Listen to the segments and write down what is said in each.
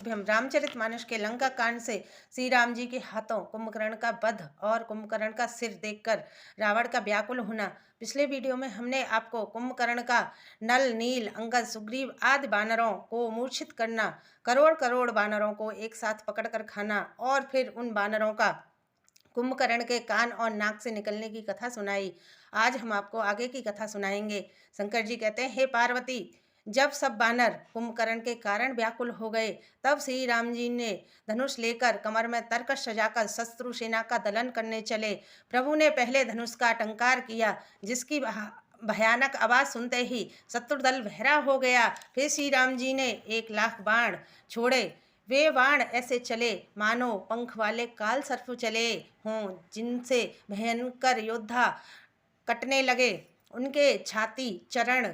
हम रामचरितमानस के लंका कांड से श्री राम जी के हाथों कुंभकर्ण का वध और कुंभकर्ण का सिर देखकर रावण का व्याकुल होना। पिछले वीडियो में हमने आपको कुंभकर्ण का नल, नील, अंगद, सुग्रीव आदि वानरों को मूर्छित करना, करोड़ करोड़ वानरों को एक साथ पकड़कर खाना और फिर उन वानरों का कुंभकर्ण के कान और नाक से निकलने की कथा सुनाई। आज हम आपको आगे की कथा सुनाएंगे। शंकर जी कहते हैं, हे पार्वती, जब सब बानर कुंभकर्ण के कारण व्याकुल हो गए, तब श्री राम जी ने धनुष लेकर कमर में तरकश सजाकर शत्रु सेना का दलन करने चले। प्रभु ने पहले धनुष का टंकार किया, जिसकी भयानक आवाज सुनते ही शत्रु दल बहरा हो गया। फिर श्री राम जी ने 1,00,000 बाण छोड़े। वे बाण ऐसे चले मानो पंख वाले काल सर्प चले हों, जिनसे भयंकर योद्धा कटने लगे। उनके छाती, चरण,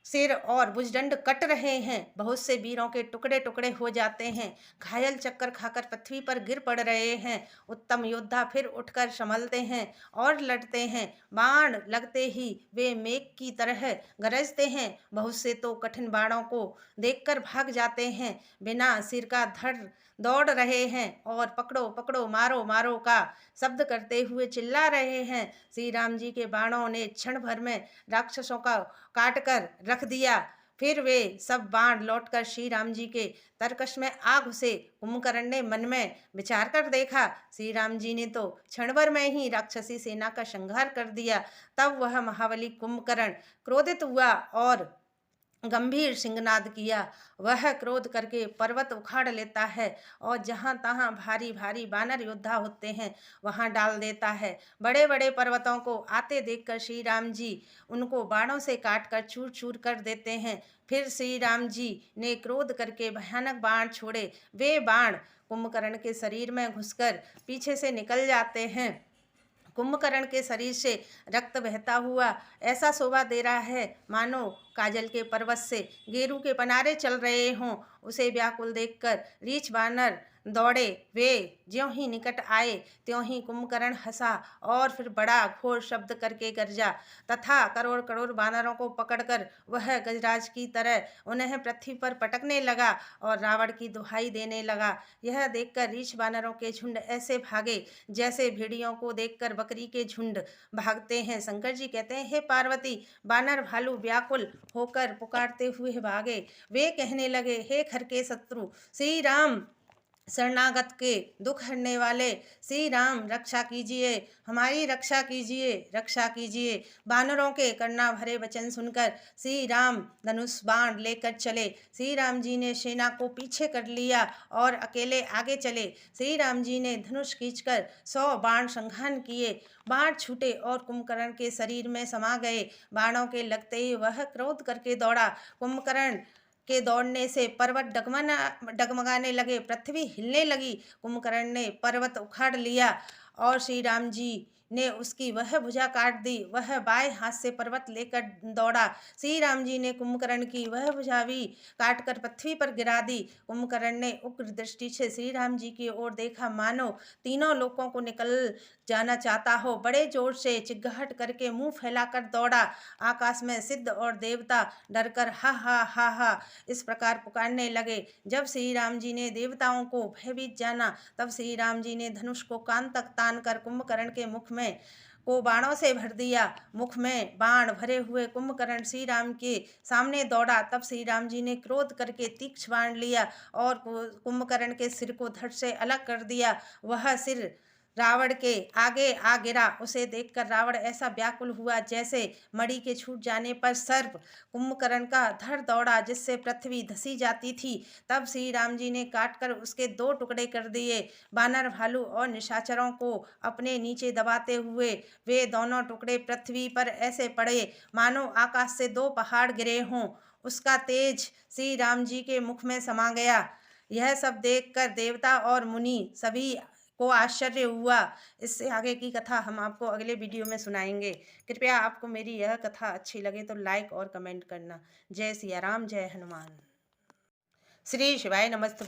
सिर और भुजदंड कट रहे हैं। बहुत से वीरों के टुकड़े टुकड़े हो जाते हैं, घायल चक्कर खाकर पृथ्वी पर गिर पड़ रहे हैं। उत्तम योद्धा फिर उठकर संभलते हैं और लड़ते हैं। बाण लगते ही वे मेघ की तरह गरजते हैं। बहुत से तो कठिन बाणों को देखकर भाग जाते हैं, बिना सिर का धड़ दौड़ रहे हैं और पकड़ो पकड़ो, मारो मारो का शब्द करते हुए चिल्ला रहे हैं। श्री राम जी के बाणों ने क्षण भर में राक्षसों का काट कर रख दिया। फिर वे सब बाण लौटकर श्री राम जी के तरकश में आ घुसे। कुंभकर्ण ने मन में विचार कर देखा, श्री राम जी ने तो क्षण भर में ही राक्षसी सेना का संहार कर दिया। तब वह महाबली कुंभकर्ण क्रोधित हुआ और गंभीर सिंहनाद किया। वह क्रोध करके पर्वत उखाड़ लेता है और जहाँ तहाँ भारी भारी वानर योद्धा होते हैं वहाँ डाल देता है। बड़े बड़े पर्वतों को आते देखकर श्री राम जी उनको बाणों से काटकर चूर चूर कर देते हैं। फिर श्री राम जी ने क्रोध करके भयानक बाण छोड़े। वे बाण कुंभकर्ण के शरीर में घुसकर पीछे से निकल जाते हैं। कुंभकर्ण के शरीर से रक्त बहता हुआ ऐसा शोभा दे रहा है मानो काजल के पर्वत से गेरू के पनारे चल रहे हों। उसे व्याकुल देखकर रीछ बानर दौड़े। वे ज्यों ही निकट आए त्यों ही कुंभकर्ण हंसा और फिर बड़ा घोर शब्द करके गरजा तथा करोड़ करोड़ बानरों को पकड़कर वह गजराज की तरह उन्हें पृथ्वी पर पटकने लगा और रावण की दुहाई देने लगा। यह देखकर रीछ बानरों के झुंड ऐसे भागे जैसे भेड़ियों को देखकर बकरी के झुंड भागते हैं। शंकर जी कहते हैं, हे पार्वती, बानर भालू व्याकुल होकर पुकारते हुए भागे। वे कहने लगे, हे खर के शत्रु श्री राम, शरणागत के दुख हरने वाले श्री राम, रक्षा कीजिए, हमारी रक्षा कीजिए, रक्षा कीजिए। बानरों के करना भरे वचन सुनकर श्री राम धनुष बाण लेकर चले। श्री राम जी ने सेना को पीछे कर लिया और अकेले आगे चले। श्री राम जी ने धनुष खींचकर 100 बाण संघान किए। बाण छूटे और कुंभकर्ण के शरीर में समा गए। बाणों के लगते ही वह क्रोध करके दौड़ा। कुंभकर्ण के दौड़ने से पर्वत डगमगाने लगे, पृथ्वी हिलने लगी। कुंभकर्ण ने पर्वत उखाड़ लिया और श्री राम जी ने उसकी वह भुजा काट दी। वह बाएं हाथ से पर्वत लेकर दौड़ा। श्री राम जी ने कुंभकर्ण की वह भुजा भी काटकर पृथ्वी पर गिरा दी। कुंभकर्ण ने उग्र दृष्टि से श्री राम जी की ओर देखा, मानो तीनों लोकों को निकल जाना चाहता हो। बड़े जोर से चिल्लाहट करके मुंह फैलाकर दौड़ा। आकाश में सिद्ध और देवता डरकर हा हा हा हा इस प्रकार पुकारने लगे। जब श्री राम जी ने देवताओं को भयभीत जाना, तब श्री राम जी ने धनुष को कान तक तान कर कुंभकर्ण के मुख में को बाणों से भर दिया। मुख में बाण भरे हुए कुंभकर्ण श्री राम के सामने दौड़ा। तब श्री राम जी ने क्रोध करके तीक्ष्ण बाण लिया और कुंभकर्ण के सिर को धड़ से अलग कर दिया। वह सिर रावण के आगे आ गिरा। उसे देखकर रावण ऐसा व्याकुल हुआ जैसे मणि के छूट जाने पर सर्प कुंभकर्ण का धड़ दौड़ा, जिससे पृथ्वी धसी जाती थी। तब श्री राम जी ने काटकर उसके 2 टुकड़े कर दिए। बानर, भालू और निशाचरों को अपने नीचे दबाते हुए वे दोनों टुकड़े पृथ्वी पर ऐसे पड़े मानो आकाश से 2 पहाड़ गिरे हों। उसका तेज श्री राम जी के मुख में समा गया। यह सब देखकर देवता और मुनि सभी को आश्चर्य हुआ। इससे आगे की कथा हम आपको अगले वीडियो में सुनाएंगे। कृपया आपको मेरी यह कथा अच्छी लगे तो लाइक और कमेंट करना। जय सिया राम, जय हनुमान। श्री शिवाय नमस्तुभ्यं।